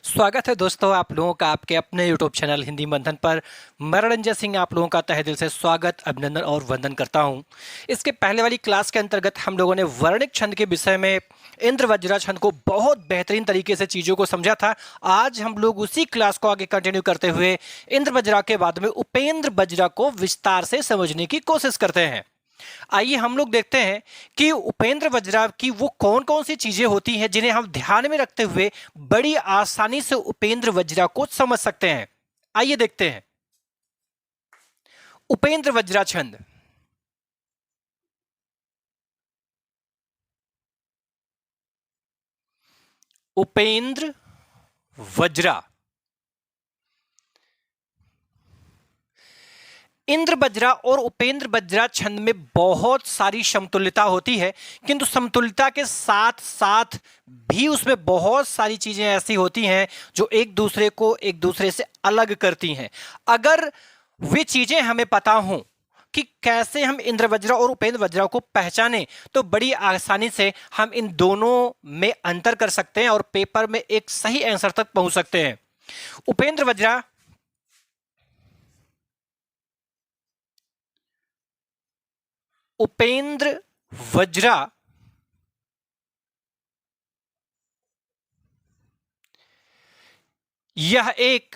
स्वागत है दोस्तों आप लोगों का आपके अपने यूट्यूब चैनल हिंदी मंथन पर। मैं रणजय सिंह आप लोगों का तहे दिल से स्वागत, अभिनंदन और वंदन करता हूं। इसके पहले वाली क्लास के अंतर्गत हम लोगों ने वर्णिक छंद के विषय में इंद्र वज्रा छंद को बहुत बेहतरीन तरीके से चीज़ों को समझा था। आज हम लोग उसी क्लास को आगे कंटिन्यू करते हुए इंद्र वज्रा के बाद में उपेंद्र वज्रा को विस्तार से समझने की कोशिश करते हैं। आइए हम लोग देखते हैं कि उपेंद्र वज्रा की वो कौन कौन सी चीजें होती हैं जिन्हें हम ध्यान में रखते हुए बड़ी आसानी से उपेंद्र वज्रा को समझ सकते हैं। आइए देखते हैं उपेंद्र वज्रा छंद। उपेंद्र वज्रा, इंद्र वज्रा और उपेंद्र वज्रा छंद में बहुत सारी समतुल्यता होती है, किंतु समतुल्यता के साथ साथ भी उसमें बहुत सारी चीजें ऐसी होती हैं जो एक दूसरे को एक दूसरे से अलग करती हैं। अगर वे चीजें हमें पता हों कि कैसे हम इंद्र वज्रा और उपेंद्र वज्रा को पहचानें, तो बड़ी आसानी से हम इन दोनों में अंतर कर सकते हैं और पेपर में एक सही आंसर तक पहुंच सकते हैं। उपेंद्र वज्रा उपेंद्र वज्रा यह एक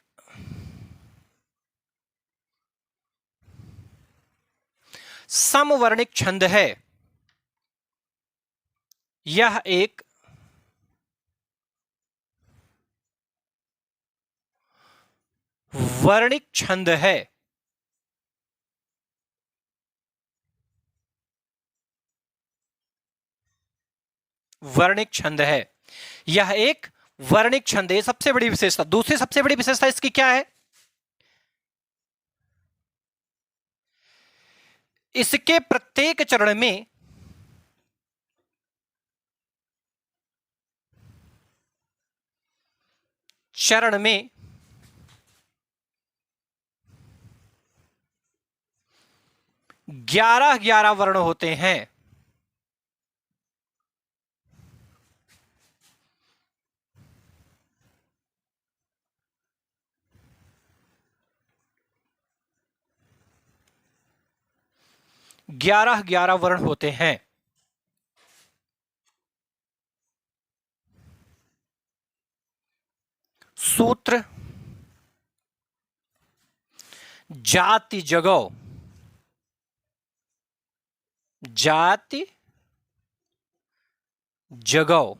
समवर्णिक छंद है। यह एक वर्णिक छंद है। वर्णिक छंद है। यह एक वर्णिक छंद है। सबसे बड़ी विशेषता। दूसरी सबसे बड़ी विशेषता इसकी क्या है? इसके प्रत्येक चरण में 11 वर्ण होते हैं। ग्यारह वर्ण होते हैं। सूत्र जाति जगौ, जाति जगौ,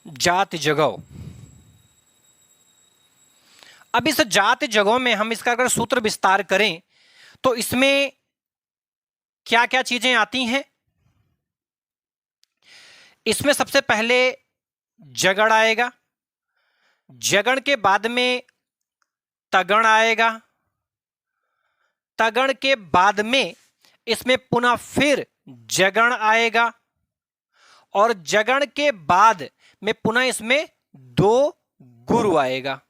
जाति जगौ। अब इस जाति जगौ में हम इसका अगर सूत्र विस्तार करें तो इसमें क्या क्या चीजें आती हैं? इसमें सबसे पहले जगण आएगा, जगण के बाद में तगण आएगा, तगण के बाद में इसमें पुनः फिर जगण आएगा और जगण के बाद में पुनः इसमें दो गुरु आएगा।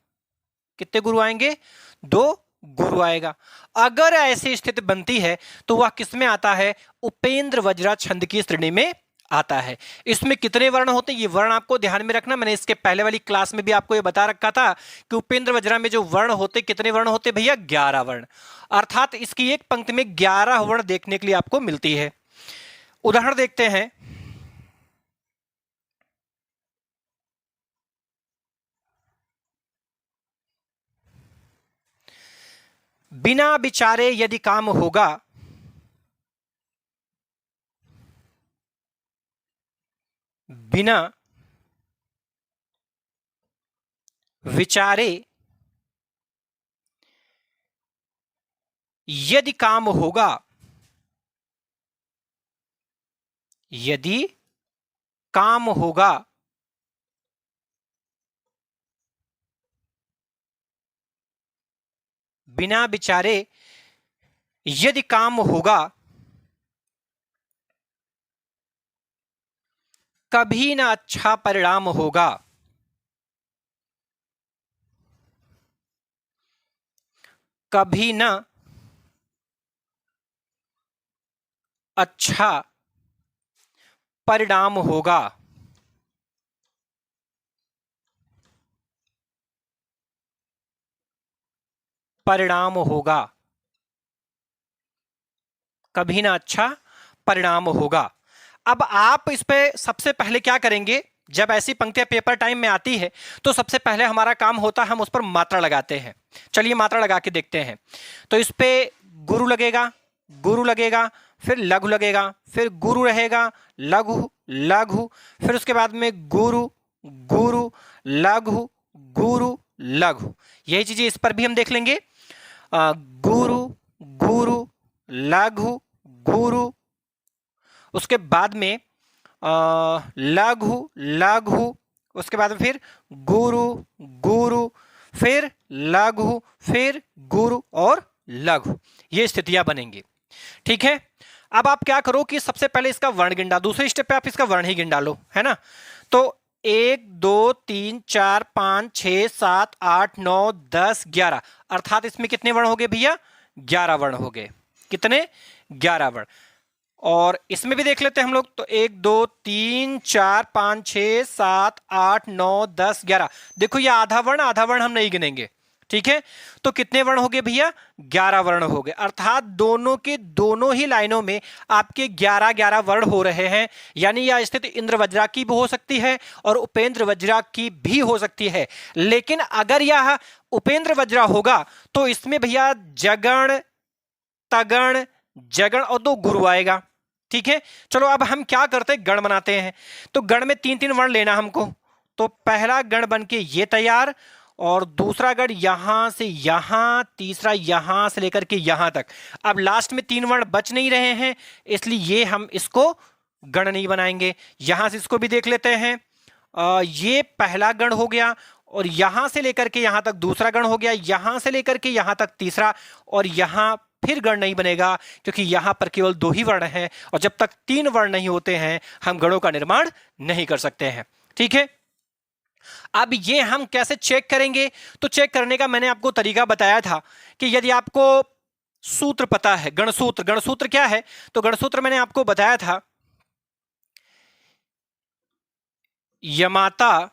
कितने गुरु आएंगे? दो गुरु आएगा। अगर ऐसी स्थिति बनती है तो वह किसमें आता है? उपेंद्र वज्रा छंद की श्रेणी में आता है। इसमें कितने वर्ण होते हैं ये वर्ण आपको ध्यान में रखना। मैंने इसके पहले वाली क्लास में भी आपको ये बता रखा था कि उपेंद्र वज्रा में जो वर्ण होते, कितने वर्ण होते भैया? 11 वर्ण। अर्थात इसकी एक पंक्ति में 11 वर्ण देखने के लिए आपको मिलती है। उदाहरण देखते हैं। बिना विचारे यदि काम होगा, बिना विचारे यदि काम होगा, यदि काम होगा, बिना विचारे यदि काम होगा, कभी ना अच्छा परिणाम होगा, कभी ना अच्छा परिणाम होगा। परिणाम होगा, कभी ना अच्छा परिणाम होगा। अब आप इस पे सबसे पहले क्या करेंगे, जब ऐसी पंक्तियां पेपर टाइम में आती है तो सबसे पहले हमारा काम होता है हम उस पर मात्रा लगाते हैं। चलिए मात्रा लगा के देखते हैं। तो इस पे गुरु लगेगा, गुरु लगेगा, फिर लघु लगेगा, फिर गुरु रहेगा, लघु लघु, फिर उसके बाद में गुरु गुरु लघु गुरु लघु। यही चीजें इस पर भी हम देख लेंगे। गुरु गुरु लघु गुरु, उसके बाद में लघु लघु, उसके बाद में फिर गुरु गुरु, फिर लघु, फिर गुरु और लघु। ये स्थितियां बनेंगी। ठीक है। अब आप क्या करो कि सबसे पहले इसका वर्ण गिन डालो, दूसरे स्टेप पे आप इसका वर्ण ही गिन डालो, है ना। तो 1 2 3 4 5 6 7 8 9 10 11, अर्थात इसमें कितने वर्ण हो गए भैया, 11 वर्ण हो गए। कितने, 11 वर्ण। और इसमें भी देख लेते हैं हम लोग। तो 1 2 3 4 5 6 7 8 9 10 11, देखो ये आधा वर्ण हम नहीं गिनेंगे। ठीक है। तो कितने वर्ण हो गए भैया, 11 वर्ण हो गए। अर्थात दोनों के दोनों ही लाइनों में आपके 11 11 वर्ण हो रहे हैं। यानी यह स्थिति इंद्र वज्रा की भी हो सकती है और उपेंद्र वज्रा की भी हो सकती है। लेकिन अगर यह उपेंद्र वज्रा होगा तो इसमें भैया जगण तगण जगण और 2 गुरु आएगा। ठीक है। चलो अब हम क्या करते हैं, गण बनाते हैं। तो गण में 3-3 वर्ण लेना हमको। तो पहला गण बन के ये तैयार, और दूसरा गण यहां से यहां, तीसरा यहां से लेकर के यहां तक। अब लास्ट में 3 वर्ण बच नहीं रहे हैं, इसलिए ये हम इसको गण नहीं बनाएंगे। यहां से इसको भी देख लेते हैं। ये पहला गण हो गया, और यहां से लेकर के यहां तक दूसरा गण हो गया, यहां से लेकर के यहां तक तीसरा, और यहां फिर गण नहीं बनेगा क्योंकि यहां पर केवल 2 ही वर्ण हैं, और जब तक 3 वर्ण नहीं होते हैं हम गणों का निर्माण नहीं कर सकते हैं। ठीक है। अब ये हम कैसे चेक करेंगे, तो चेक करने का मैंने आपको तरीका बताया था कि यदि आपको सूत्र पता है, गणसूत्र, गणसूत्र क्या है, तो गणसूत्र मैंने आपको बताया था, यमाता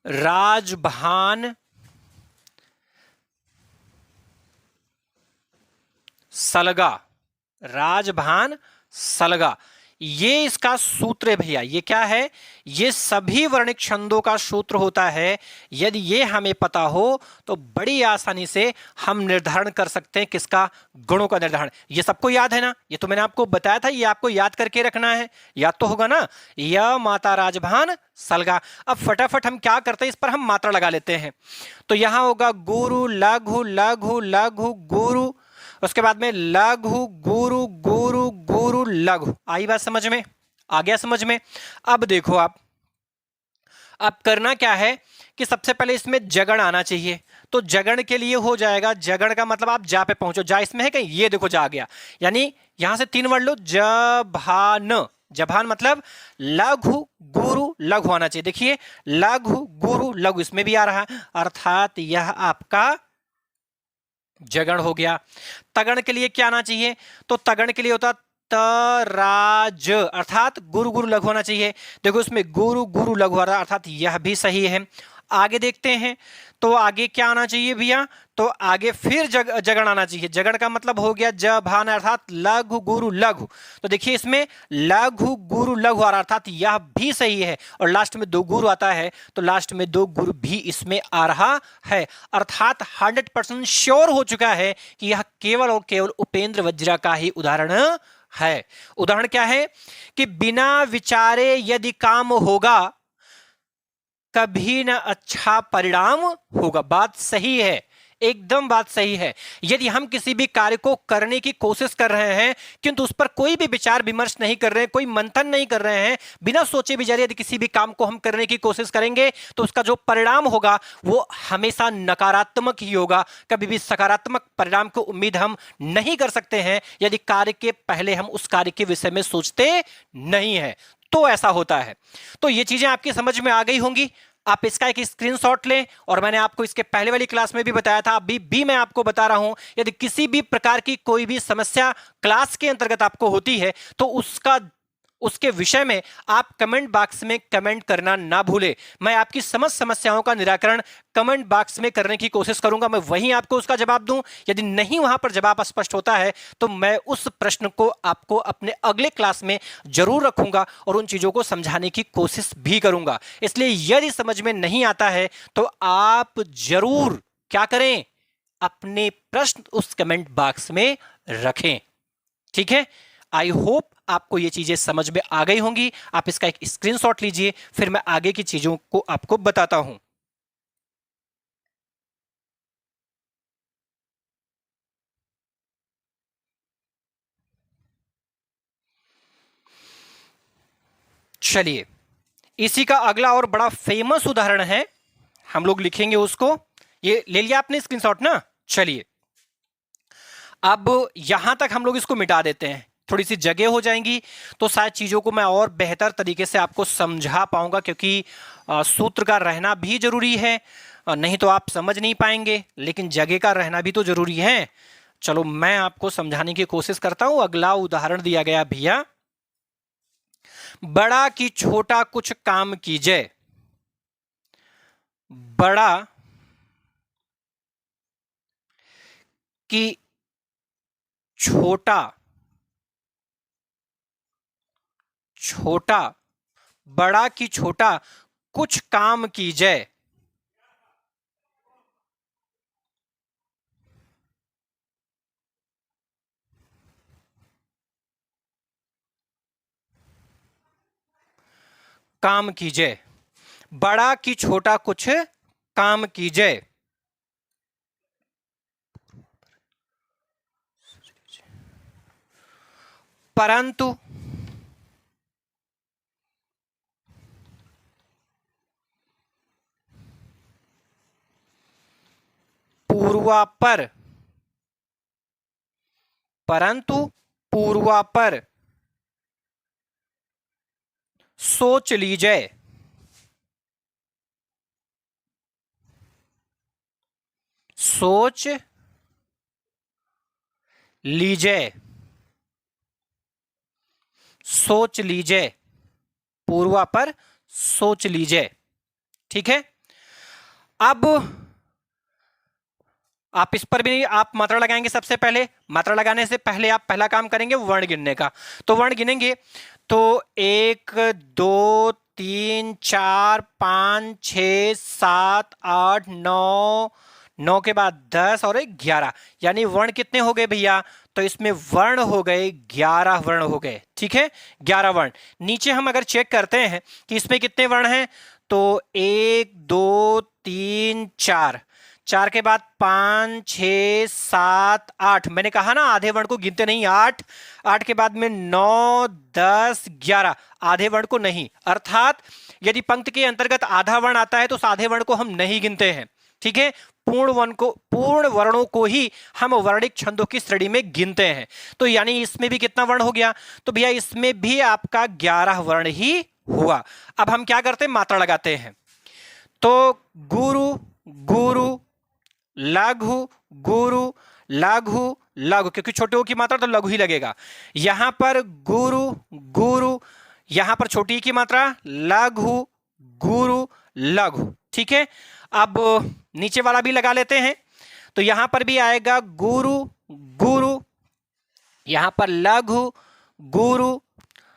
राजभान सलगा, राजभान सलगा, ये इसका सूत्र है भैया। ये क्या है, ये सभी वर्णिक छंदों का सूत्र होता है। यदि ये हमें पता हो तो बड़ी आसानी से हम निर्धारण कर सकते हैं किसका, गुणों का निर्धारण। ये सबको याद है ना, ये तो मैंने आपको बताया था, ये आपको याद करके रखना है, याद तो होगा ना। य माता राजभान सलगा। अब फटाफट हम क्या करते हैं, इस पर हम मात्रा लगा लेते हैं। तो यहां होगा गुरु लघु लघु लघु गुरु, उसके बाद में लघु गुरु गुरु गुरु लघु। आई बात समझ में, आ गया समझ में। अब देखो आप, अब करना क्या है कि सबसे पहले इसमें जगण आना चाहिए। तो जगण के लिए हो जाएगा, जगण का मतलब आप जा पे पहुंचो, जा इसमें है कहीं, ये देखो जा आ गया। यानी यहां से 3 वर्ड लो, जभान, जभान मतलब लघु गुरु लघु आना चाहिए। देखिए लघु गुरु लघु इसमें भी आ रहा है, अर्थात यह आपका जगण हो गया। तगण के लिए क्या आना चाहिए, तो तगण के लिए होता तराज, अर्थात गुरु गुरु लघु होना चाहिए। देखो इसमें गुरु गुरु लघु आ रहा है, अर्थात यह भी सही है। आगे देखते हैं, तो आगे क्या आना चाहिए भैया, तो आगे फिर जगण आना चाहिए। जगण का मतलब हो गया जभान, अर्थात लघु गुरु लघु। तो देखिए इसमें लघु गुरु लघु आ रहा, अर्थात यह भी सही है। और लास्ट में 2 गुरु आता है, तो लास्ट में 2 गुरु भी इसमें आ रहा है। अर्थात 100% श्योर हो चुका है कि यह केवल और केवल उपेंद्र वज्रा का ही उदाहरण है। उदाहरण क्या है कि बिना विचारे यदि काम होगा कभी न अच्छा परिणाम होगा। बात सही है, एकदम बात सही है। यदि हम किसी भी कार्य को करने की कोशिश कर रहे हैं किंतु उस पर कोई भी विचार विमर्श नहीं कर रहे हैं, कोई मंथन नहीं कर रहे हैं, बिना सोचे विचारे यदि किसी भी काम को हम करने की कोशिश करेंगे तो उसका जो परिणाम होगा वो हमेशा नकारात्मक ही होगा। कभी भी सकारात्मक परिणाम की उम्मीद हम नहीं कर सकते हैं यदि कार्य के पहले हम उस कार्य के विषय में सोचते नहीं है, तो ऐसा होता है। तो ये चीजें आपकी समझ में आ गई होंगी। आप इसका एक स्क्रीनशॉट लें, और मैंने आपको इसके पहले वाली क्लास में भी बताया था, अभी भी मैं आपको बता रहा हूं, यदि किसी भी प्रकार की कोई भी समस्या क्लास के अंतर्गत आपको होती है तो उसके विषय में आप कमेंट बॉक्स में कमेंट करना ना भूलें। मैं आपकी समस्त समस्याओं का निराकरण कमेंट बॉक्स में करने की कोशिश करूंगा, मैं वहीं आपको उसका जवाब दूं। यदि नहीं वहां पर जवाब स्पष्ट होता है तो मैं उस प्रश्न को आपको अपने अगले क्लास में जरूर रखूंगा और उन चीजों को समझाने की कोशिश भी करूंगा। इसलिए यदि समझ में नहीं आता है तो आप जरूर क्या करें, अपने प्रश्न उस कमेंट बॉक्स में रखें। ठीक है, आई होप आपको ये चीजें समझ में आ गई होंगी। आप इसका एक स्क्रीनशॉट लीजिए, फिर मैं आगे की चीजों को आपको बताता हूं। चलिए, इसी का अगला और बड़ा फेमस उदाहरण है, हम लोग लिखेंगे उसको। ये ले लिया आपने स्क्रीनशॉट ना? चलिए, अब यहां तक हम लोग इसको मिटा देते हैं, थोड़ी सी जगह हो जाएंगी तो शायद चीजों को मैं और बेहतर तरीके से आपको समझा पाऊंगा, क्योंकि सूत्र का रहना भी जरूरी है, नहीं तो आप समझ नहीं पाएंगे, लेकिन जगह का रहना भी तो जरूरी है। चलो मैं आपको समझाने की कोशिश करता हूं। अगला उदाहरण दिया गया भैया, बड़ा कि छोटा कुछ काम कीजिए। बड़ा कि छोटा, छोटा, बड़ा कि छोटा कुछ काम कीजिए। काम कीजिए, बड़ा कि छोटा कुछ काम कीजिए। परंतु पूर्वापर, परंतु पूर्वापर सोच लीजिए। सोच लीजिए, सोच लीजिए, पूर्वापर सोच लीजिए। ठीक है, अब आप इस पर भी आप मात्रा लगाएंगे। सबसे पहले मात्रा लगाने से पहले आप पहला काम करेंगे वर्ण गिनने का। तो वर्ण गिनेंगे तो 1 2 3 4 5 6 7 8 9, 9 के बाद 10 और 11, यानी वर्ण कितने हो गए भैया? तो इसमें वर्ण हो गए 11 वर्ण हो गए। ठीक है, 11 वर्ण। नीचे हम अगर चेक करते हैं कि इसमें कितने वर्ण हैं, तो 1 2 3 4, 4 के बाद 5 6 7 8, मैंने कहा ना आधे वर्ण को गिनते नहीं। 8, 8 के बाद में 9 10 11, आधे वर्ण को नहीं। अर्थात यदि पंक्ति के अंतर्गत आधा वर्ण आता है तो उस आधे वर्ण को हम नहीं गिनते हैं। ठीक है, पूर्ण वर्णों को ही हम वर्णिक छंदों की श्रेणी में गिनते हैं। तो यानी इसमें भी कितना वर्ण हो गया? तो भैया इसमें भी आपका 11 वर्ण ही हुआ। अब हम क्या करते हैं, मात्रा लगाते हैं। तो गुरु गुरु, लघु गुरु, लघु लघु, क्योंकि छोटे ओ की मात्रा तो लघु ही लगेगा। यहां पर गुरु गुरु, यहां पर छोटी की मात्रा लघु गुरु लघु। ठीक है, अब नीचे वाला भी लगा लेते हैं। तो यहां पर भी आएगा गुरु गुरु, यहां पर लघु गुरु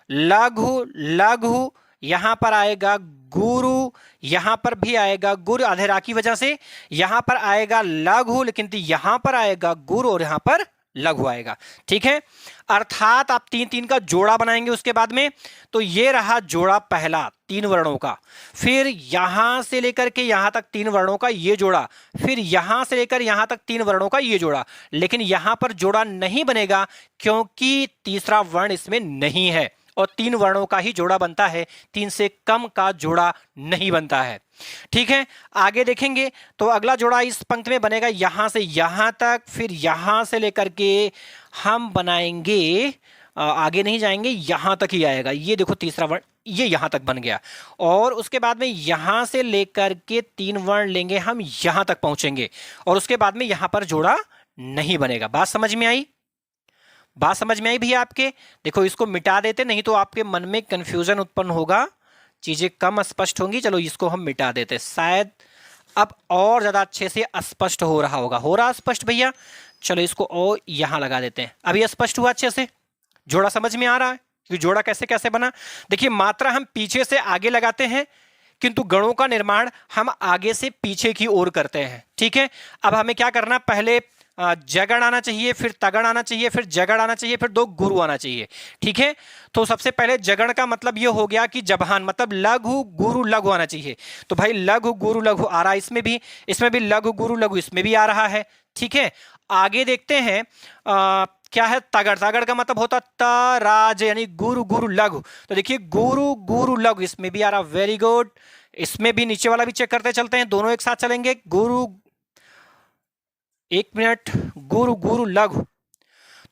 लघु लघु, यहां पर आएगा गुरु, यहां पर भी आएगा गुरु, आधे रा की वजह से यहां पर आएगा लघु, लेकिन यहां पर आएगा गुरु और यहां पर लघु आएगा। ठीक है, अर्थात आप 3-3 का जोड़ा बनाएंगे उसके बाद में। तो ये रहा जोड़ा पहला 3 वर्णों का, फिर यहां से लेकर के यहां तक 3 वर्णों का ये जोड़ा, फिर यहां से लेकर यहां तक 3 वर्णों का ये जोड़ा। लेकिन यहां पर जोड़ा नहीं बनेगा क्योंकि तीसरा वर्ण इसमें नहीं है, और 3 वर्णों का ही जोड़ा बनता है, 3 से कम का जोड़ा नहीं बनता है। ठीक है, आगे देखेंगे तो अगला जोड़ा इस पंक्ति में बनेगा यहां से यहां तक, फिर यहां से लेकर के हम बनाएंगे, आगे नहीं जाएंगे, यहां तक ही आएगा। ये देखो तीसरा वर्ण ये यहां तक बन गया, और उसके बाद में यहां से लेकर के 3 वर्ण लेंगे हम, यहां तक पहुंचेंगे, और उसके बाद में यहां पर जोड़ा नहीं बनेगा। बात समझ में आई? बात समझ में आई भैया आपके? देखो इसको मिटा देते, नहीं तो आपके मन में कंफ्यूजन उत्पन्न होगा, चीजें कम स्पष्ट होंगी। चलो इसको हम मिटा देते, शायद अब और ज्यादा अच्छे से स्पष्ट हो रहा होगा। हो रहा स्पष्ट भैया? चलो इसको और यहां लगा देते हैं। अभी स्पष्ट हुआ अच्छे से? जोड़ा समझ में आ रहा है कि जोड़ा कैसे कैसे बना? देखिए मात्रा हम पीछे से आगे लगाते हैं, किंतु गणों का निर्माण हम आगे से पीछे की ओर करते हैं। ठीक है, अब हमें क्या करना, पहले जगण आना चाहिए, फिर तगण आना चाहिए, फिर जगण आना चाहिए, फिर 2 गुरु आना चाहिए। ठीक है, तो सबसे पहले जगण का मतलब ये हो गया कि जबान, मतलब लघु गुरु लघु आना चाहिए। तो भाई लघु गुरु लघु आ रहा है, इसमें भी लघु गुरु लघु इसमें भी आ रहा है। ठीक है, आगे देखते हैं क्या है, तगड़। तगड़ का मतलब होता तराज, यानी गुरु गुरु लघु। तो देखिए गुरु गुरु लघु इसमें भी आ रहा, वेरी गुड। इसमें भी नीचे वाला भी चेक करते चलते हैं, दोनों एक साथ चलेंगे। गुरु, एक मिनट, गुरु गुरु लघु।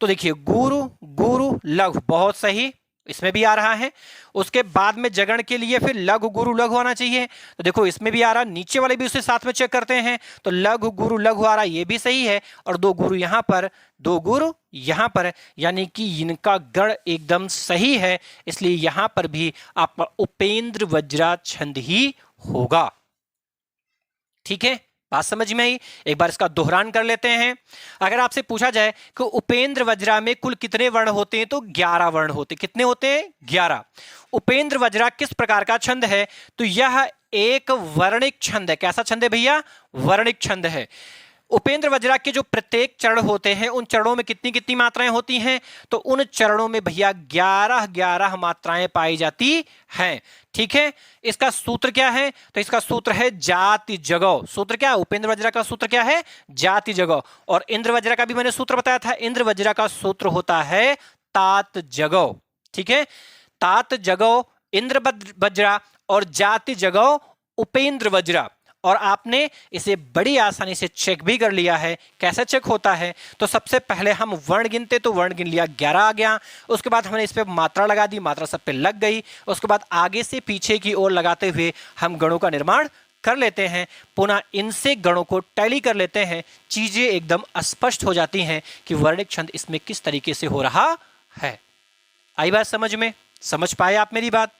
तो देखिए गुरु गुरु लघु, बहुत सही, इसमें भी आ रहा है। उसके बाद में जगण के लिए फिर लघु गुरु लघु आना चाहिए, तो देखो इसमें भी आ रहा, नीचे वाले भी उसे साथ में चेक करते हैं, तो लघु गुरु लघु आ रहा, ये भी सही है। और 2 गुरु यहां पर, 2 गुरु यहां पर, यानी कि इनका गण एकदम सही है, इसलिए यहां पर भी आपका उपेंद्र वज्रा छंद ही होगा। ठीक है, बात समझ में आई? एक बार इसका दोहरान कर लेते हैं। अगर आपसे पूछा जाए कि उपेंद्र वज्रा में कुल कितने वर्ण होते हैं, तो 11 वर्ण होते। कितने होते हैं? 11। उपेंद्र वज्रा किस प्रकार का छंद है? तो यह एक वर्णिक छंद है। कैसा छंद है भैया? वर्णिक छंद है। उपेंद्र वज्रा के जो प्रत्येक चरण होते हैं, उन चरणों में कितनी कितनी मात्राएं होती हैं? तो उन चरणों में भैया 11 मात्राएं पाई जाती हैं। ठीक है, इसका सूत्र क्या है? तो इसका सूत्र है जाति जगौ। सूत्र क्या है? उपेंद्र वज्रा का सूत्र क्या है? जाति जगौ। और इंद्र वज्रा का भी मैंने सूत्र बताया था, इंद्र वज्रा का सूत्र होता है तात जगौ। ठीक है, तात जगौ इंद्र वज्रा और जाति जगौ उपेंद्र वज्रा। और आपने इसे बड़ी आसानी से चेक भी कर लिया है। कैसे चेक होता है? तो सबसे पहले हम वर्ण गिनते, तो वर्ण गिन लिया, 11 आ गया। उसके बाद हमने इस पे मात्रा लगा दी, मात्रा सब पे लग गई। उसके बाद आगे से पीछे की ओर लगाते हुए हम गणों का निर्माण कर लेते हैं। पुनः इनसे गणों को टैली कर लेते हैं, चीजें एकदम स्पष्ट हो जाती हैं कि वर्णिक छंद इसमें किस तरीके से हो रहा है। आई बात समझ में? समझ पाए आप मेरी बात?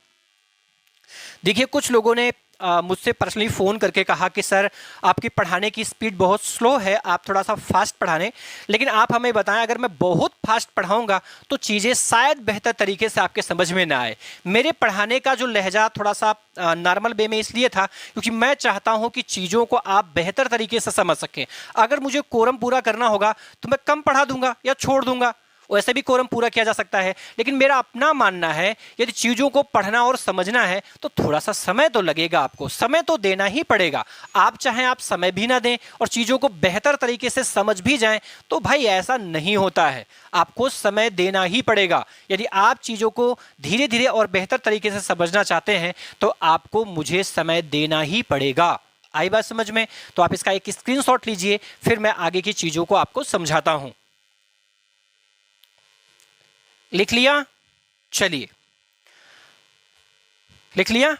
देखिए कुछ लोगों ने मुझसे पर्सनली फ़ोन करके कहा कि सर आपकी पढ़ाने की स्पीड बहुत स्लो है, आप थोड़ा सा फास्ट पढ़ाने। लेकिन आप हमें बताएं, अगर मैं बहुत फास्ट पढ़ाऊंगा तो चीज़ें शायद बेहतर तरीके से आपके समझ में ना आए। मेरे पढ़ाने का जो लहजा थोड़ा सा नॉर्मल वे में इसलिए था क्योंकि मैं चाहता हूं कि चीज़ों को आप बेहतर तरीके से समझ सकें। अगर मुझे कोरम पूरा करना होगा तो मैं कम पढ़ा दूंगा या छोड़ दूंगा, वैसे भी कोरम पूरा किया जा सकता है। लेकिन मेरा अपना मानना है यदि चीज़ों को पढ़ना और समझना है तो थोड़ा सा समय तो लगेगा, आपको समय तो देना ही पड़ेगा। आप चाहें आप समय भी ना दें और चीज़ों को बेहतर तरीके से समझ भी जाएं तो भाई ऐसा नहीं होता है। आपको समय देना ही पड़ेगा। यदि आप चीज़ों को धीरे धीरे और बेहतर तरीके से समझना चाहते हैं तो आपको मुझे समय देना ही पड़ेगा। आई बात समझ में? तो आप इसका एक स्क्रीनशॉट लीजिए, फिर मैं आगे की चीज़ों को आपको समझाता हूं। लिख लिया? चलिए लिख लिया।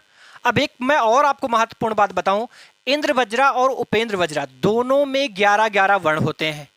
अब एक मैं और आपको महत्वपूर्ण बात बताऊं, इंद्र वज्रा और उपेंद्र वज्रा दोनों में 11-11 वर्ण होते हैं।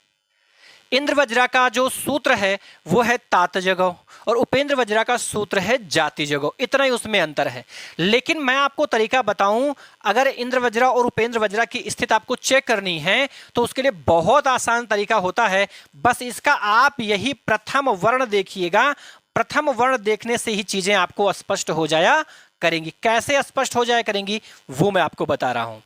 इंद्र वज्रा का जो सूत्र है वो है तात जगौ और उपेंद्र वज्रा का सूत्र है जाति जगौ, इतना ही उसमें अंतर है। लेकिन मैं आपको तरीका बताऊं, अगर इंद्र वज्रा और उपेंद्र वज्रा की स्थिति आपको चेक करनी है तो उसके लिए बहुत आसान तरीका होता है। बस इसका आप यही प्रथम वर्ण देखिएगा, प्रथम वर्ण देखने से ही चीजें आपको स्पष्ट हो जाया करेंगी। कैसे स्पष्ट हो जाया करेंगी वो मैं आपको बता रहा हूं।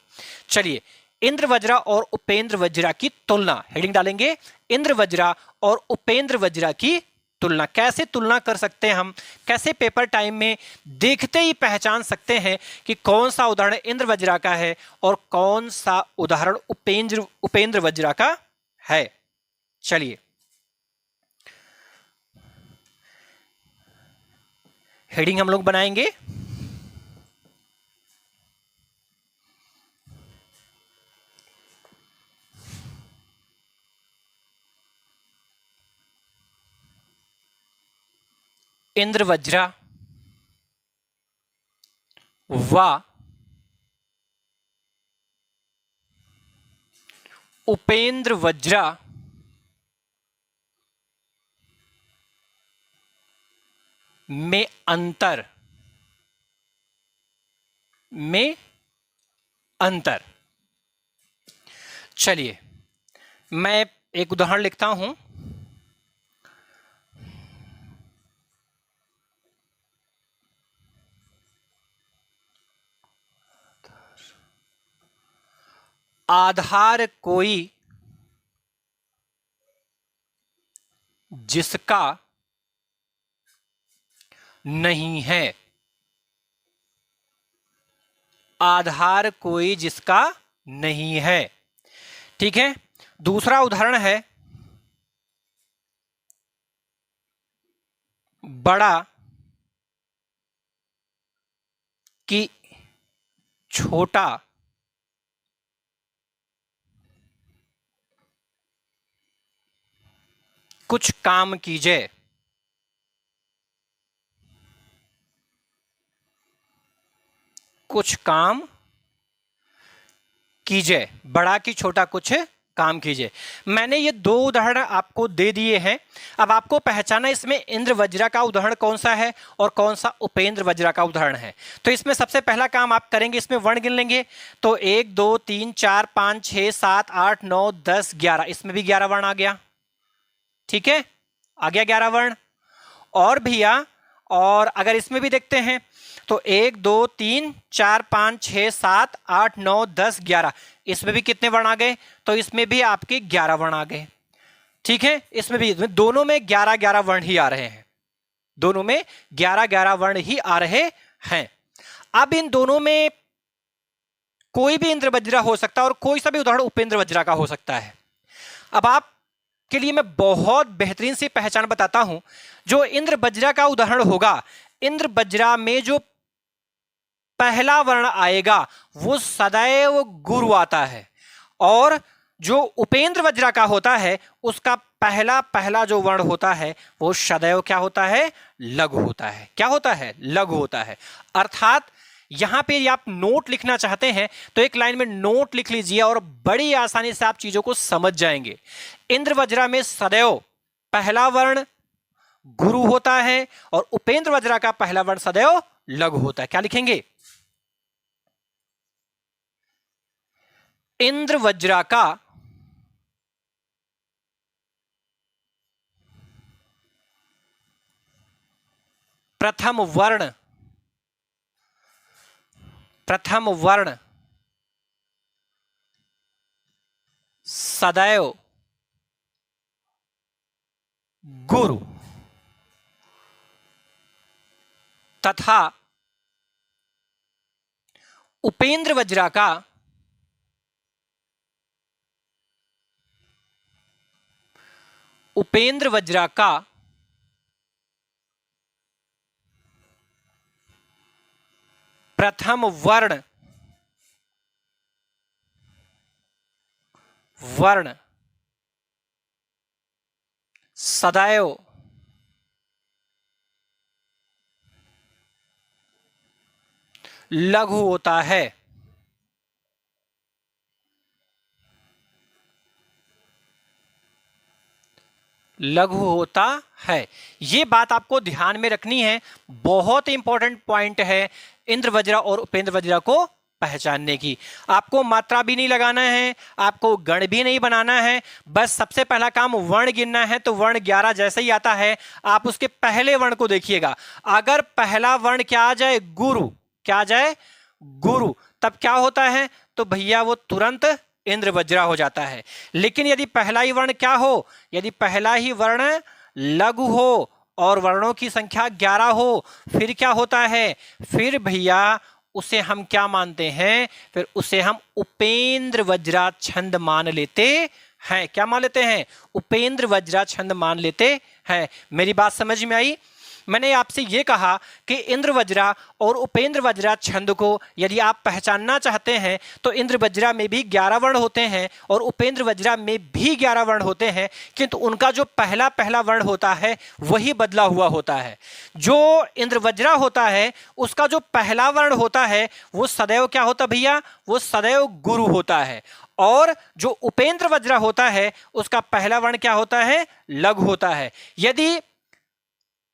चलिए, इंद्र वज्रा और उपेंद्र वज्रा की तुलना, हेडिंग डालेंगे इंद्र वज्रा और उपेंद्र वज्रा की तुलना। कैसे तुलना कर सकते हैं हम, कैसे पेपर टाइम में देखते ही पहचान सकते हैं कि कौन सा उदाहरण इंद्र वज्रा का है और कौन सा उदाहरण उपेंद्र वज्रा का है। चलिए हेडिंग हम लोग बनाएंगे इंद्र वज्रा व उपेंद्र वज्रा में अंतर चलिए मैं एक उदाहरण लिखता हूं। आधार कोई जिसका नहीं है। आधार कोई जिसका नहीं है। ठीक है, दूसरा उदाहरण है बड़ा कि छोटा कुछ काम कीजिए। कुछ काम कीजिए, बड़ा कि छोटा कुछ काम कीजिए। मैंने ये दो उदाहरण आपको दे दिए हैं। अब आपको पहचाना इसमें इंद्र वज्रा का उदाहरण कौन सा है और कौन सा उपेंद्र वज्रा का उदाहरण है। तो इसमें सबसे पहला काम आप करेंगे, इसमें वर्ण गिन लेंगे। तो 1 2 3 4 5 6 7 8 9 10 11, इसमें भी 11 वर्ण आ गया। ठीक है, आ गया 11 वर्ण। और भैया, और अगर इसमें भी देखते हैं तो 1 2 3 4 5 6 7 8 9 10 11, इसमें भी कितने वर्ण आ गए? तो इसमें भी आपके 11 वर्ण आ गए। ठीक है, इसमें भी दोनों में 11-11 वर्ण ही आ रहे हैं। दोनों में 11-11 वर्ण ही आ रहे हैं। अब इन दोनों में कोई भी इंद्र वज्रा हो सकता है और कोई सा भी उदाहरण उपेंद्र वज्रा का हो सकता है। अब आप के लिए मैं बहुत बेहतरीन सी पहचान बताता हूं। जो इंद्र वज्रा का उदाहरण होगा, इंद्र वज्रा में जो पहला वर्ण आएगा वो सदैव गुरु आता है, और जो उपेंद्र वज्रा का होता है उसका पहला जो वर्ण होता है वो सदैव क्या होता है? लघु होता है। क्या होता है? लघु होता है। अर्थात यहां पे आप नोट लिखना चाहते हैं तो एक लाइन में नोट लिख लीजिए और बड़ी आसानी से आप चीजों को समझ जाएंगे। इंद्र वज्रा में सदैव पहला वर्ण गुरु होता है और उपेंद्र वज्रा का पहला वर्ण सदैव लघु होता है। क्या लिखेंगे? इंद्र वज्रा का प्रथम वर्ण सदैव गुरु तथा उपेंद्र वज्रा का प्रथम वर्ण सदैव लघु होता है। लघु होता है, ये बात आपको ध्यान में रखनी है। बहुत इंपॉर्टेंट पॉइंट है इंद्र वज्रा और उपेंद्र वज्रा को पहचानने की। आपको मात्रा भी नहीं लगाना है, आपको गण भी नहीं बनाना है, बस सबसे पहला काम वर्ण गिनना है। तो वर्ण 11 जैसे ही आता है आप उसके पहले वर्ण को देखिएगा। अगर पहला वर्ण क्या आ जाए? गुरु। क्या आ जाए? गुरु। तब क्या होता है? तो भैया वो तुरंत इंद्र वज्रा हो जाता है। लेकिन यदि पहला ही वर्ण क्या हो? यदि पहला ही वर्ण लघु हो और वर्णों की संख्या 11 हो, फिर क्या होता है? फिर भैया उसे हम क्या मानते हैं? फिर उसे हम उपेंद्र वज्रा छंद मान लेते हैं। क्या मान लेते हैं? उपेंद्र वज्रा छंद मान लेते हैं। मेरी बात समझ में आई? मैंने आपसे यह कहा कि इंद्र वज्रा और उपेंद्र वज्रा छंद को यदि आप पहचानना चाहते हैं तो इंद्र वज्रा में भी 11 वर्ण होते हैं और उपेंद्र वज्रा में भी 11 वर्ण होते हैं, किंतु उनका जो पहला पहला वर्ण होता है वही बदला हुआ होता है। जो इंद्र वज्रा होता है उसका जो पहला वर्ण होता है वो सदैव क्या होता भैया, वो सदैव गुरु होता है, और जो उपेंद्र वज्रा होता है उसका पहला वर्ण क्या होता है, लघु होता है। यदि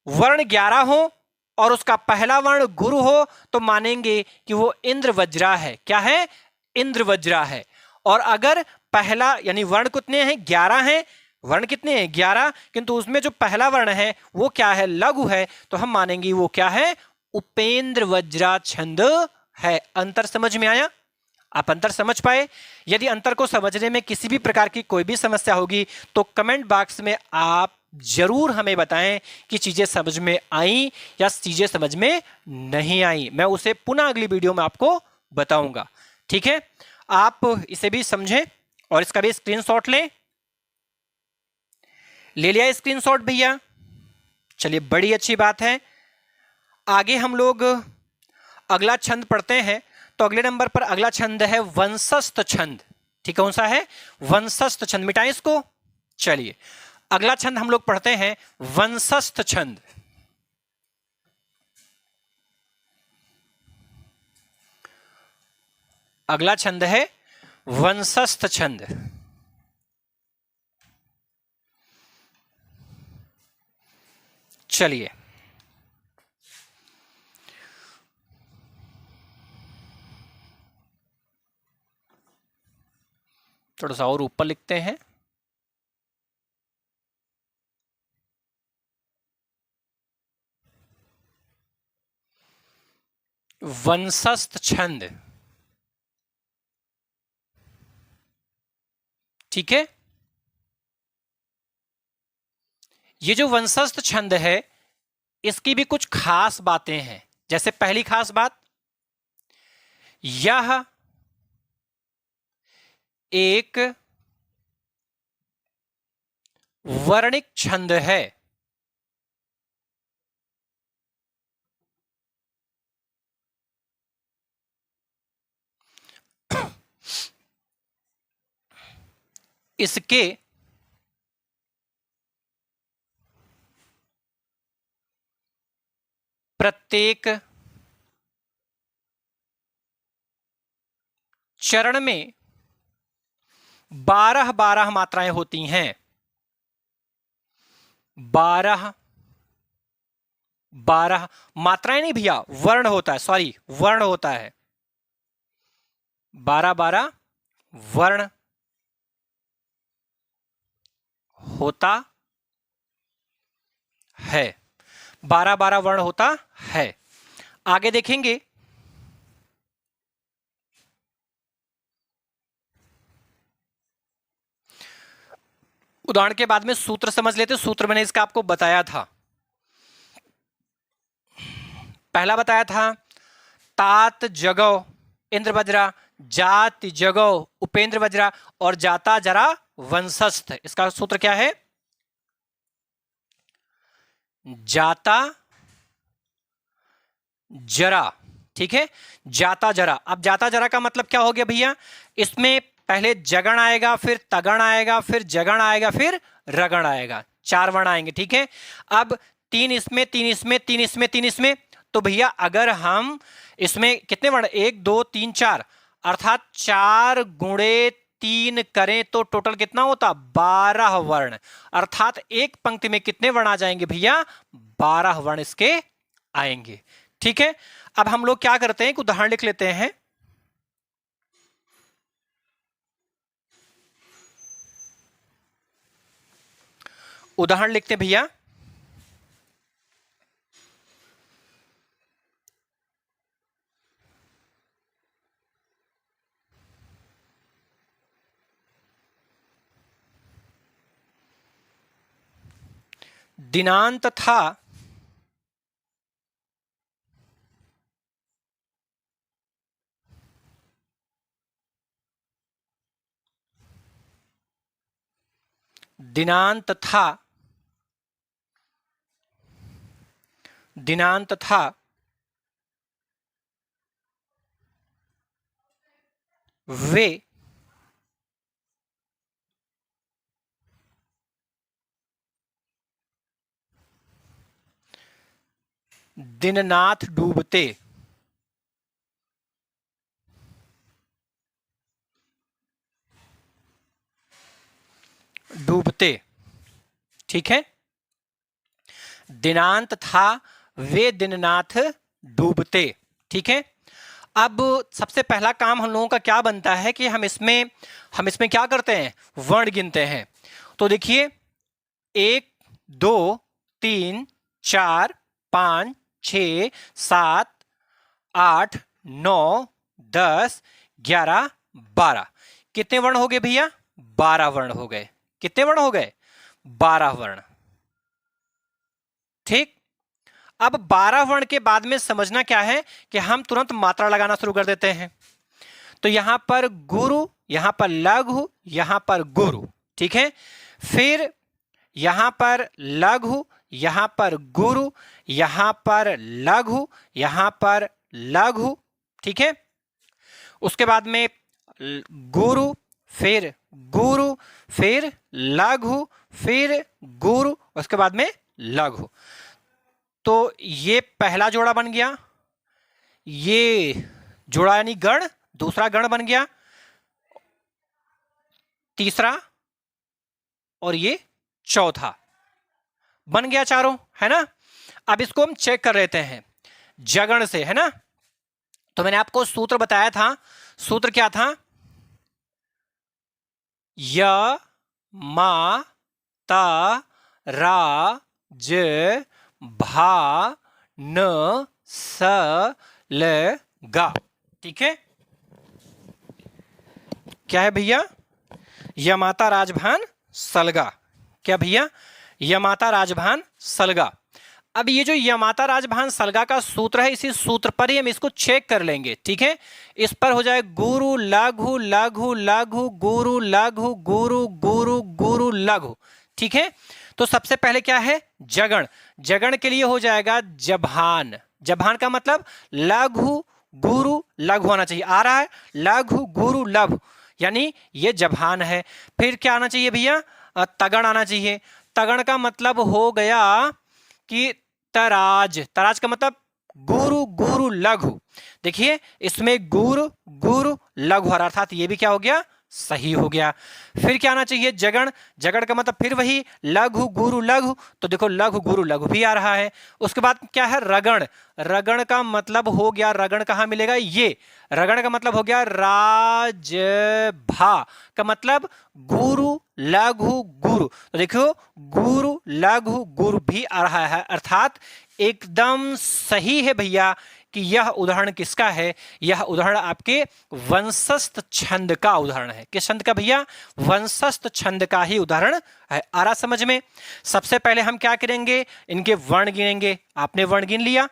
वर्ण 11 हो और उसका पहला वर्ण गुरु हो तो मानेंगे कि वो इंद्र वज्रा है। क्या है, इंद्र वज्रा है। और अगर पहला यानी वर्ण कितने हैं, 11 हैं, वर्ण कितने हैं 11, किंतु उसमें जो पहला वर्ण है वो क्या है, लघु है, तो हम मानेंगे वो क्या है, उपेंद्र वज्रा छंद है। अंतर समझ में आया? आप अंतर समझ पाए? यदि अंतर को समझने में किसी भी प्रकार की कोई भी समस्या होगी तो कमेंट बॉक्स में आप जरूर हमें बताएं कि चीजें समझ में आई या चीजें समझ में नहीं आई। मैं उसे पुनः अगली वीडियो में आपको बताऊंगा। ठीक है, आप इसे भी समझें और इसका भी स्क्रीनशॉट लें। ले लिया स्क्रीनशॉट भैया? चलिए, बड़ी अच्छी बात है। आगे हम लोग अगला छंद पढ़ते हैं। तो अगले नंबर पर अगला छंद है वंशस्थ छंद। ठीक, कौन सा है, वंशस्थ छंद। मिटाएं इसको। चलिए, अगला छंद हम लोग पढ़ते हैं वंशस्थ छंद। अगला छंद है वंशस्थ छंद। चलिए, थोड़ा सा और ऊपर लिखते हैं। वंशस्थ छंद। ठीक है, ये जो वंशस्थ छंद है इसकी भी कुछ खास बातें हैं। जैसे पहली खास बात, यह एक वर्णिक छंद है। इसके प्रत्येक चरण में 12 मात्राएं होती हैं। 12 मात्राएं नहीं भैया, वर्ण होता है, सॉरी, वर्ण होता है। 12 वर्ण होता है। 12 वर्ण होता है। आगे देखेंगे, उदाहरण के बाद में सूत्र समझ लेते। सूत्र मैंने इसका आपको बताया था। पहला बताया था तात जगो इंद्र वज्रा, जाति जगो उपेंद्र वज्रा और जाता जरा वंशस्थ। इसका सूत्र क्या है, जाता जरा। ठीक है, जाता जरा। अब जाता जरा का मतलब क्या हो गया भैया, इसमें पहले जगण आएगा, फिर तगण आएगा, फिर जगण आएगा, फिर रगण आएगा। 4 वर्ण आएंगे। ठीक है, अब 3 इसमें, 3 इसमें, 3 इसमें, 3 इसमें। तो भैया अगर हम इसमें कितने वर्ण, 1 2 3 4, अर्थात 4 गुणे 3 करें तो टोटल कितना होता, 12 वर्ण। अर्थात एक पंक्ति में कितने वर्ण आ जाएंगे भैया, 12 वर्ण इसके आएंगे। ठीक है, अब हम लोग क्या करते हैं, एक उदाहरण लिख लेते हैं। उदाहरण लिखते हैं भैया। दिनांत था दिनांत था दिनांत तथा वे दिननाथ डूबते। डूबते, ठीक है। दिनांत था वे दिननाथ डूबते, ठीक है। अब सबसे पहला काम हम लोगों का क्या बनता है कि हम इसमें क्या करते हैं, वर्ण गिनते हैं। तो देखिए 1 2 3 4 5 6 7 8 9 10 11 12। कितने वर्ण हो गए भैया, 12 वर्ण हो गए। कितने वर्ण हो गए, 12 वर्ण, ठीक। अब 12 वर्ण के बाद में समझना क्या है कि हम तुरंत मात्रा लगाना शुरू कर देते हैं। तो यहां पर गुरु, यहां पर लघु, यहां पर गुरु, ठीक है। फिर यहां पर लघु, यहां पर गुरु, यहां पर लघु, यहां पर लघु, ठीक है। उसके बाद में गुरु, फिर गुरु, फिर लघु, फिर गुरु, उसके बाद में लघु। तो ये पहला जोड़ा बन गया, ये जोड़ा यानी गण, दूसरा गण बन गया, तीसरा, और ये चौथा बन गया, चारों, है ना। अब इसको हम चेक कर लेते हैं जगण से, है ना। तो मैंने आपको सूत्र बताया था, सूत्र क्या था, य मा ता रा ज भा न स ल गा, ठीक है। क्या है भैया, यमाता राजभान सलगा। क्या भैया, यमाता राजभान सलगा। अब ये जो यमाता राजभान सलगा का सूत्र है, इसी सूत्र पर ही हम इसको चेक कर लेंगे, ठीक है। इस पर हो जाए गुरु लघु लघु लघु गुरु लघु गुरु गुरु गुरु लघु, ठीक है। तो सबसे पहले क्या है, जगण। जगण के लिए हो जाएगा जभान। जभान का मतलब लघु गुरु लघु आना चाहिए, आ रहा है, लघु गुरु लघु, यानी ये जभान है। फिर क्या आना चाहिए भैया, तगण आना चाहिए। तगण का मतलब हो गया कि तराज। तराज का मतलब गुरु गुरु लघु। देखिए इसमें गुरु गुरु लघु, अर्थात ये भी क्या हो गया, सही हो गया। फिर क्या आना चाहिए, जगण। जगण का मतलब फिर वही लघु गुरु लघु, तो देखो लघु गुरु लघु भी आ रहा है। उसके बाद क्या है, रगण। रगण का मतलब हो गया, रगण कहाँ मिलेगा, ये रगण का मतलब हो गया राजभा, का मतलब गुरु लघु गुरु। तो देखो गुरु लघु गुरु भी आ रहा है, अर्थात एकदम सही है भैया कि यह उदाहरण किसका है, यह उदाहरण आपके वंशस्थ छंद का उदाहरण है। किस छंद का भैया, वंशस्थ छंद का ही उदाहरण है। आ रहा समझ में। सबसे पहले हम क्या करेंगे, इनके वर्ण गिनेंगे। आपने वर्ण गिन लिया,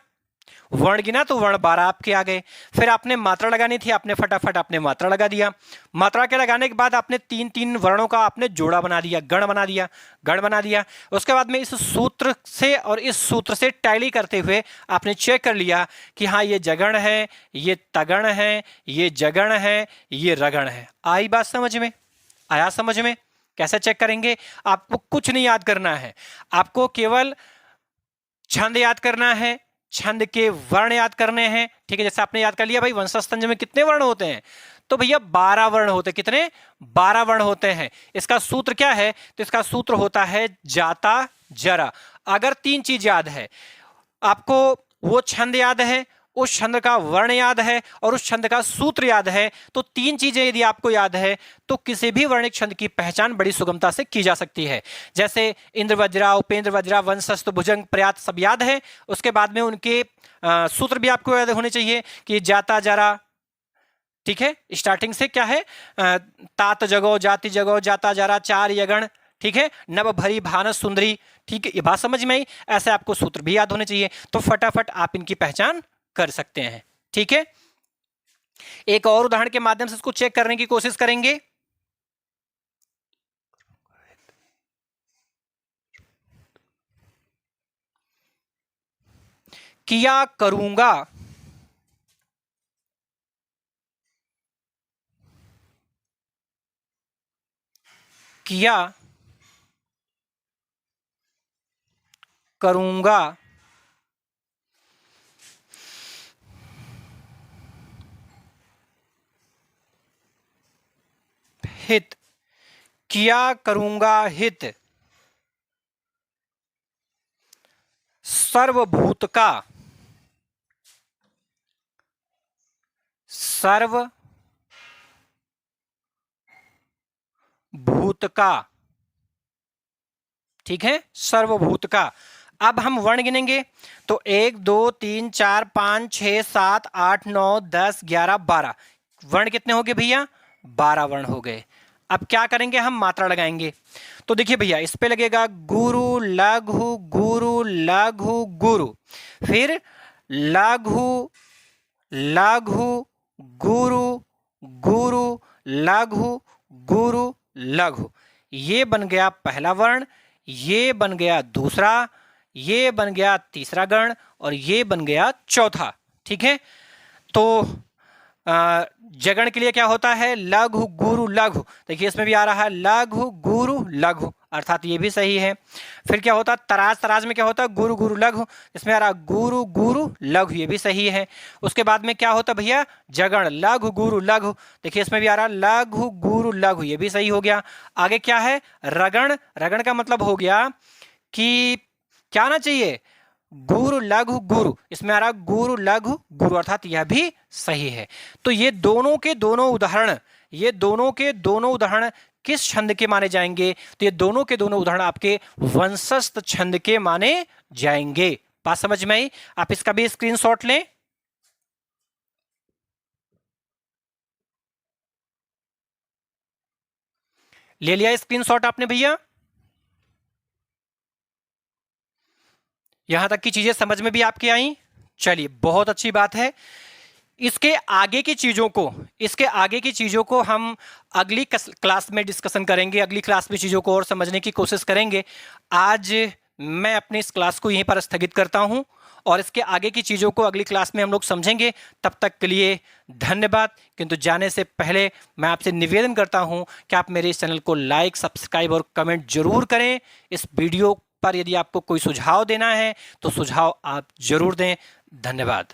वर्ण गिना तो वर्ण 12 आपके आ गए। फिर आपने मात्रा लगानी थी, आपने फटाफट आपने मात्रा लगा दिया। मात्रा के लगाने के बाद आपने 3-3 वर्णों का आपने जोड़ा बना दिया, गण बना दिया, गण बना दिया। उसके बाद में इस सूत्र से और इस सूत्र से टैली करते हुए आपने चेक कर लिया कि हाँ ये जगण है, ये तगण है, ये जगण है, ये रगण है। आई बात समझ में, आया समझ में। कैसे चेक करेंगे, आपको कुछ नहीं याद करना है, आपको केवल छंद याद करना है, छंद के वर्ण याद करने हैं, ठीक है। जैसे आपने याद कर लिया भाई वंशस्थ में कितने वर्ण होते हैं, तो भैया 12 वर्ण होते हैं। कितने, 12 वर्ण होते हैं। इसका सूत्र क्या है, तो इसका सूत्र होता है जाता जरा। अगर 3 चीज याद है आपको, वो छंद याद है, उस छंद का वर्ण याद है और उस छंद का सूत्र याद है, तो 3 चीजें यदि आपको याद है तो किसी भी वर्णिक छंद की पहचान बड़ी सुगमता से की जा सकती है। जैसे इंद्र वज्रा, उपेंद्र वज्रा, वंशस्थ, भुजंग, प्रयात सब याद है। उसके बाद में उनके सूत्र भी आपको याद होने चाहिए कि जाता जरा, ठीक है। स्टार्टिंग से क्या है, तात जगो, जाति जगो, जाता जरा, चार यगण, ठीक है, नव भरी भानस सुंदरी, ठीक है। ये बात समझ में आई। ऐसे आपको सूत्र भी याद होने चाहिए, तो फटाफट आप इनकी पहचान कर सकते हैं, ठीक है। एक और उदाहरण के माध्यम से इसको चेक करने की कोशिश करेंगे। किया करूंगा, किया करूंगा, हित, किया करूंगा हित, सर्वभूत का, सर्वभूत का, ठीक है, सर्वभूत का। अब हम वर्ण गिनेंगे तो 1 2 3 4 5 6 7 8 9 10 11 12 वर्ण कितने हो गए भैया? 12 वर्ण हो गए। अब क्या करेंगे, हम मात्रा लगाएंगे। तो देखिए भैया, इस पे लगेगा गुरु लघु गुरु लघु गुरु, फिर लघु लघु गुरु गुरु लघु गुरु लघु। ये बन गया पहला वर्ण, ये बन गया दूसरा, ये बन गया तीसरा गण और ये बन गया चौथा। ठीक है, तो जगण के लिए क्या होता है? लघु गुरु लघु। देखिए इसमें भी आ रहा है लघु गुरु लघु, अर्थात ये भी सही है। फिर क्या होता है तराज, तराज में क्या होता है? गुरु गुरु लघु, इसमें आ रहा गुरु गुरु लघु, ये भी सही है। उसके बाद में क्या होता भैया? जगण, लघु गुरु लघु। देखिए इसमें भी आ रहा लघु गुरु लघु, ये भी सही हो गया। आगे क्या है? रगण, रगण का मतलब हो गया कि क्या आना चाहिए? गुरु लघु गुरु, इसमें आ रहा गुरु लघु गुरु, अर्थात यह भी सही है। तो ये दोनों के दोनों उदाहरण, ये दोनों के दोनों उदाहरण किस छंद के माने जाएंगे? तो ये दोनों के दोनों उदाहरण आपके वंशस्थ छंद के माने जाएंगे। बात समझ में आई? आप इसका भी स्क्रीनशॉट लें। ले लिया स्क्रीनशॉट आपने भैया? यहां तक की चीजें समझ में भी आपके आई? चलिए, बहुत अच्छी बात है। इसके आगे की चीजों को, इसके आगे की चीजों को हम अगली क्लास में डिस्कशन करेंगे, अगली क्लास में चीजों को और समझने की कोशिश करेंगे। आज मैं अपनी इस क्लास को यहीं पर स्थगित करता हूं और इसके आगे की चीजों को अगली क्लास में हम लोग समझेंगे। तब तक के लिए धन्यवाद। किंतु जाने से पहले मैं आपसे निवेदन करता हूं कि आप मेरे इस चैनल को लाइक, सब्सक्राइब और कमेंट जरूर करें। इस वीडियो पर यदि आपको कोई सुझाव देना है तो सुझाव आप जरूर दें। धन्यवाद।